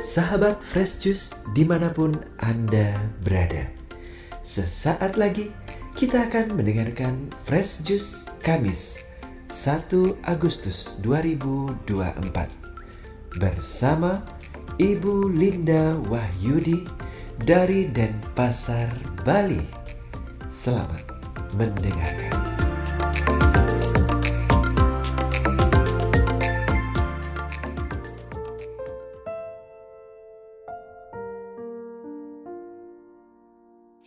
Sahabat Fresh Juice dimanapun Anda berada, sesaat lagi kita akan mendengarkan Fresh Juice Kamis 1 Agustus 2024 bersama Ibu Linda Wahyudi dari Denpasar, Bali. Selamat mendengarkan.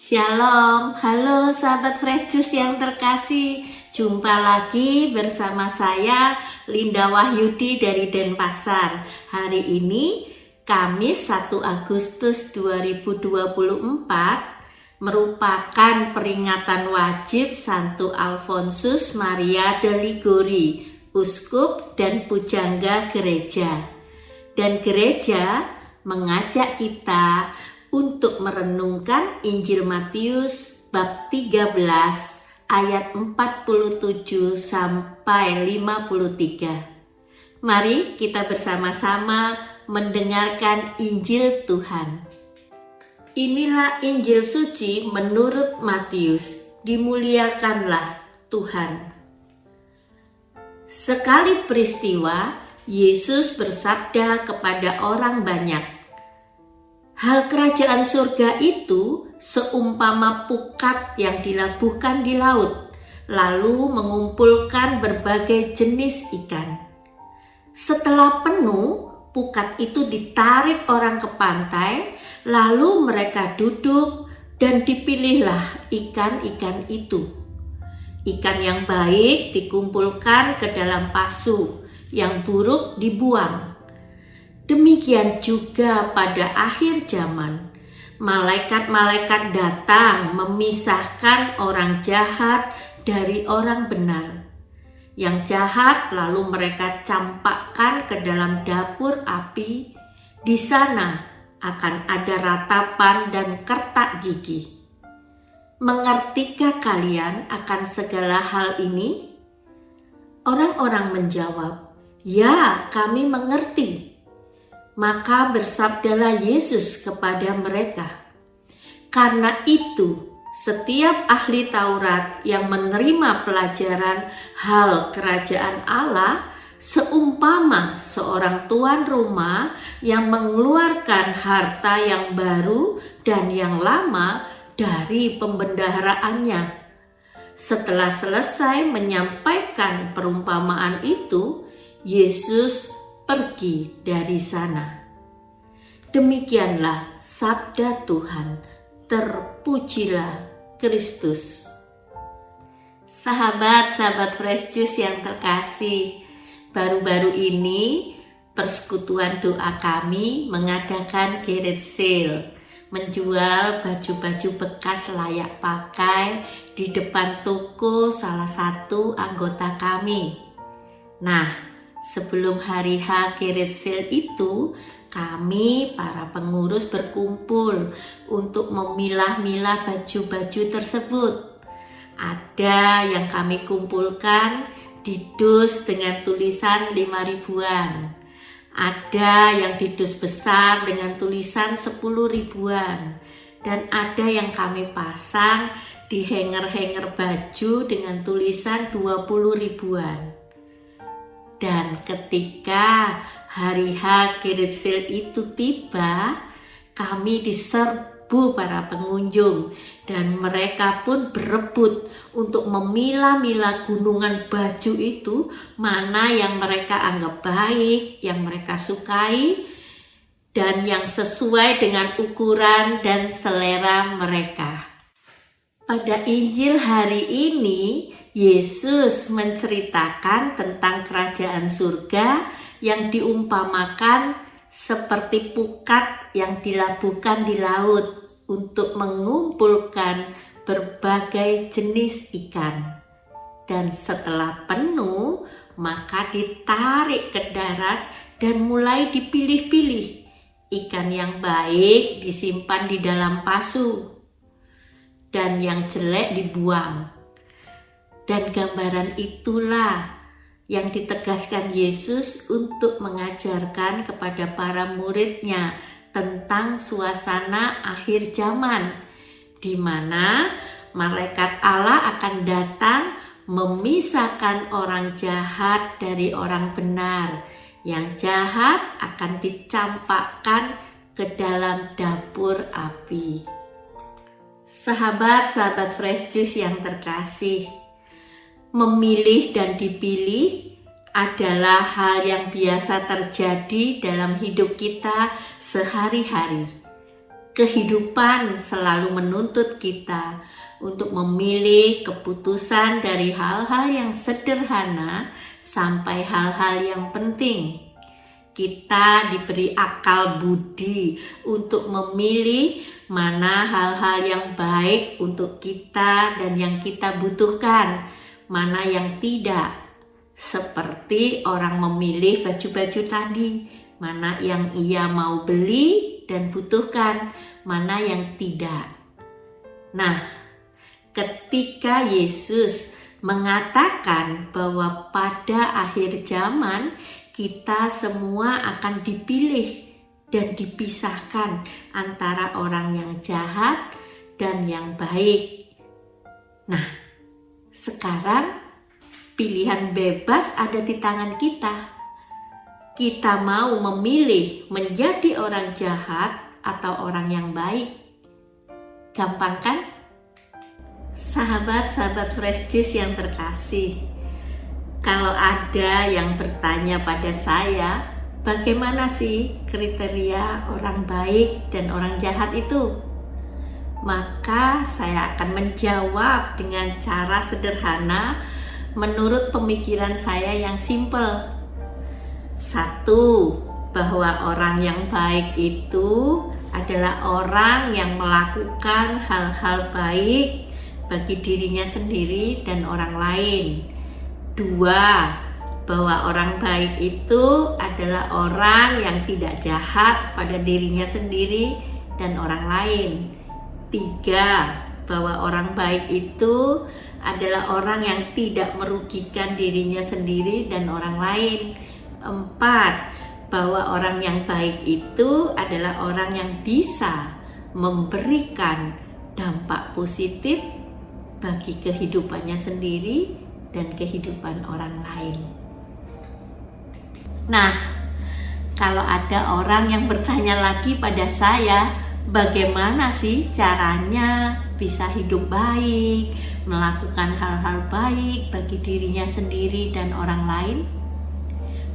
Shalom, halo sahabat Fresh Juice yang terkasih. Jumpa lagi bersama saya Linda Wahyudi dari Denpasar. Hari ini Kamis 1 Agustus 2024 merupakan peringatan wajib Santo Alfonsus Maria de Liguori, Uskup dan Pujangga Gereja. Dan gereja mengajak kita untuk merenungkan Injil Matius bab 13 ayat 47 sampai 53. Mari kita bersama-sama mendengarkan Injil Tuhan. Inilah Injil suci menurut Matius. Dimuliakanlah Tuhan. Sekali peristiwa, Yesus bersabda kepada orang banyak, "Hal kerajaan surga itu seumpama pukat yang dilabuhkan di laut, lalu mengumpulkan berbagai jenis ikan. Setelah penuh, pukat itu ditarik orang ke pantai, lalu mereka duduk dan dipilihlah ikan-ikan itu. Ikan yang baik dikumpulkan ke dalam pasu, yang buruk dibuang. Demikian juga pada akhir zaman, malaikat-malaikat datang memisahkan orang jahat dari orang benar. Yang jahat lalu mereka campakkan ke dalam dapur api. Di sana akan ada ratapan dan kertak gigi. Mengertikah kalian akan segala hal ini?" Orang-orang menjawab, "Ya, kami mengerti." Maka bersabdalah Yesus kepada mereka, "Karena itu, setiap ahli Taurat yang menerima pelajaran hal kerajaan Allah seumpama seorang tuan rumah yang mengeluarkan harta yang baru dan yang lama dari pembendaharaannya. Setelah selesai menyampaikan perumpamaan itu, Yesus pergi dari sana." Demikianlah sabda Tuhan. Terpujilah Kristus. Sahabat-sahabat Fresh Juice yang terkasih, baru-baru ini Persekutuan Doa kami mengadakan garage sale, menjual baju-baju bekas layak pakai di depan toko salah satu anggota kami. Nah, sebelum hari H garage sale itu, kami para pengurus berkumpul untuk memilah-milah baju-baju tersebut. Ada yang kami kumpulkan di dus dengan tulisan 5 ribuan. Ada yang di dus besar dengan tulisan 10 ribuan. Dan ada yang kami pasang di hanger-hanger baju dengan tulisan 20 ribuan. Dan ketika hari H garage sale itu tiba, kami diserbu para pengunjung dan mereka pun berebut untuk memilah-milah gunungan baju itu, mana yang mereka anggap baik, yang mereka sukai, dan yang sesuai dengan ukuran dan selera mereka. Pada Injil hari ini, Yesus menceritakan tentang kerajaan surga yang diumpamakan seperti pukat yang dilabuhkan di laut untuk mengumpulkan berbagai jenis ikan. Dan setelah penuh, maka ditarik ke darat dan mulai dipilih-pilih. Ikan yang baik disimpan di dalam pasu dan yang jelek dibuang. Dan gambaran itulah yang ditegaskan Yesus untuk mengajarkan kepada para muridnya tentang suasana akhir zaman, di mana malaikat Allah akan datang memisahkan orang jahat dari orang benar. Yang jahat akan dicampakkan ke dalam dapur api. Sahabat-sahabat Fresh Juice yang terkasih, memilih dan dipilih adalah hal yang biasa terjadi dalam hidup kita sehari-hari. Kehidupan selalu menuntut kita untuk memilih keputusan dari hal-hal yang sederhana sampai hal-hal yang penting. Kita diberi akal budi untuk memilih mana hal-hal yang baik untuk kita dan yang kita butuhkan, mana yang tidak. Seperti orang memilih baju-baju tadi, mana yang ia mau beli dan butuhkan, mana yang tidak. Nah, ketika Yesus mengatakan bahwa pada akhir zaman kita semua akan dipilih dan dipisahkan antara orang yang jahat dan yang baik. Nah, sekarang pilihan bebas ada di tangan kita. Kita mau memilih menjadi orang jahat atau orang yang baik. Gampang kan? Sahabat-sahabat Fresh Juice yang terkasih, kalau ada yang bertanya pada saya, bagaimana sih kriteria orang baik dan orang jahat itu? Maka saya akan menjawab dengan cara sederhana menurut pemikiran saya yang simpel. 1. Bahwa orang yang baik itu adalah orang yang melakukan hal-hal baik bagi dirinya sendiri dan orang lain. 2. Bahwa orang baik itu adalah orang yang tidak jahat pada dirinya sendiri dan orang lain. 3. Bahwa orang baik itu adalah orang yang tidak merugikan dirinya sendiri dan orang lain. 4. Bahwa orang yang baik itu adalah orang yang bisa memberikan dampak positif bagi kehidupannya sendiri dan kehidupan orang lain. Nah, kalau ada orang yang bertanya lagi pada saya, bagaimana sih caranya bisa hidup baik, melakukan hal-hal baik bagi dirinya sendiri dan orang lain?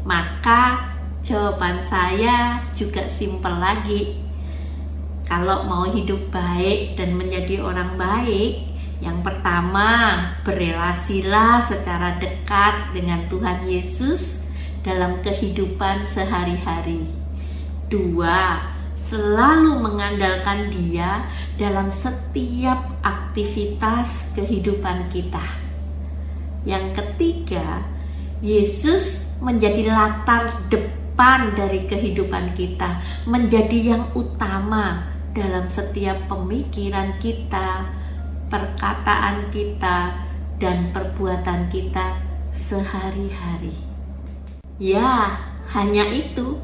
Maka jawaban saya juga simpel lagi. Kalau mau hidup baik dan menjadi orang baik, yang pertama, berelasilah secara dekat dengan Tuhan Yesus dalam kehidupan sehari-hari. 2. Selalu mengandalkan Dia dalam setiap aktivitas kehidupan kita. Yang ketiga, Yesus menjadi latar depan dari kehidupan kita, menjadi yang utama dalam setiap pemikiran kita, perkataan kita, dan perbuatan kita sehari-hari. Ya, hanya itu.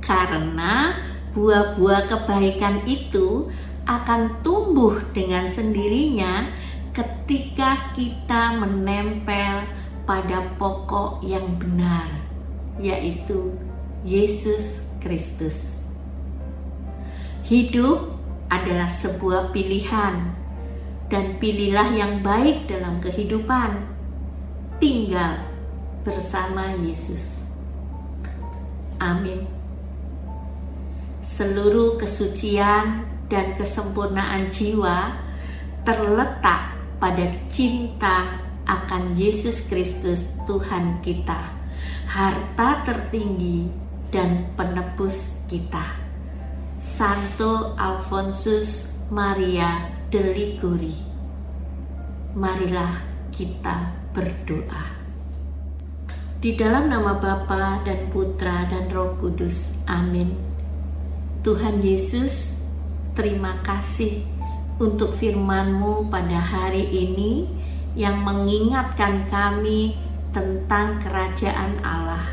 Karena buah-buah kebaikan itu akan tumbuh dengan sendirinya ketika kita menempel pada pokok yang benar, yaitu Yesus Kristus. Hidup adalah sebuah pilihan, dan pilihlah yang baik dalam kehidupan. Tinggal bersama Yesus. Amin. Seluruh kesucian dan kesempurnaan jiwa terletak pada cinta akan Yesus Kristus Tuhan kita, harta tertinggi dan penebus kita. Santo Alfonsus Maria de Liguri. Marilah kita berdoa. Di dalam nama Bapa dan Putra dan Roh Kudus. Amin. Tuhan Yesus, terima kasih untuk firman-Mu pada hari ini yang mengingatkan kami tentang kerajaan Allah.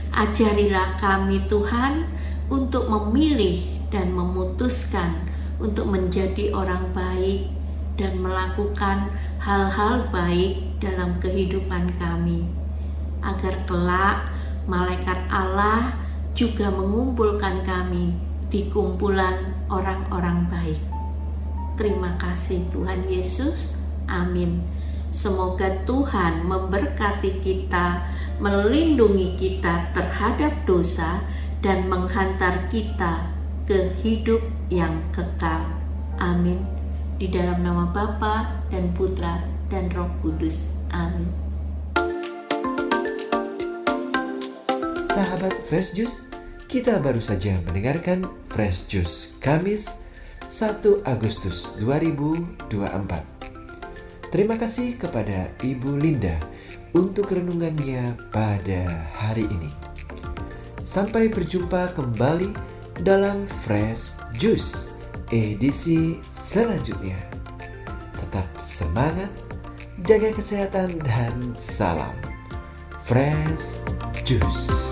Ajarilah kami Tuhan untuk memilih dan memutuskan untuk menjadi orang baik dan melakukan hal-hal baik dalam kehidupan kami, agar kelak malaikat Allah juga mengumpulkan kami di kumpulan orang-orang baik. Terima kasih Tuhan Yesus. Amin. Semoga Tuhan memberkati kita, melindungi kita terhadap dosa, dan menghantar kita ke hidup yang kekal. Amin. Di dalam nama Bapa dan Putra dan Roh Kudus. Amin. Sahabat Fresh Juice, kita baru saja mendengarkan Fresh Juice Kamis 1 Agustus 2024. Terima kasih kepada Ibu Linda untuk renungannya pada hari ini. Sampai berjumpa kembali dalam Fresh Juice edisi selanjutnya. Tetap semangat, jaga kesehatan, dan salam Fresh Juice.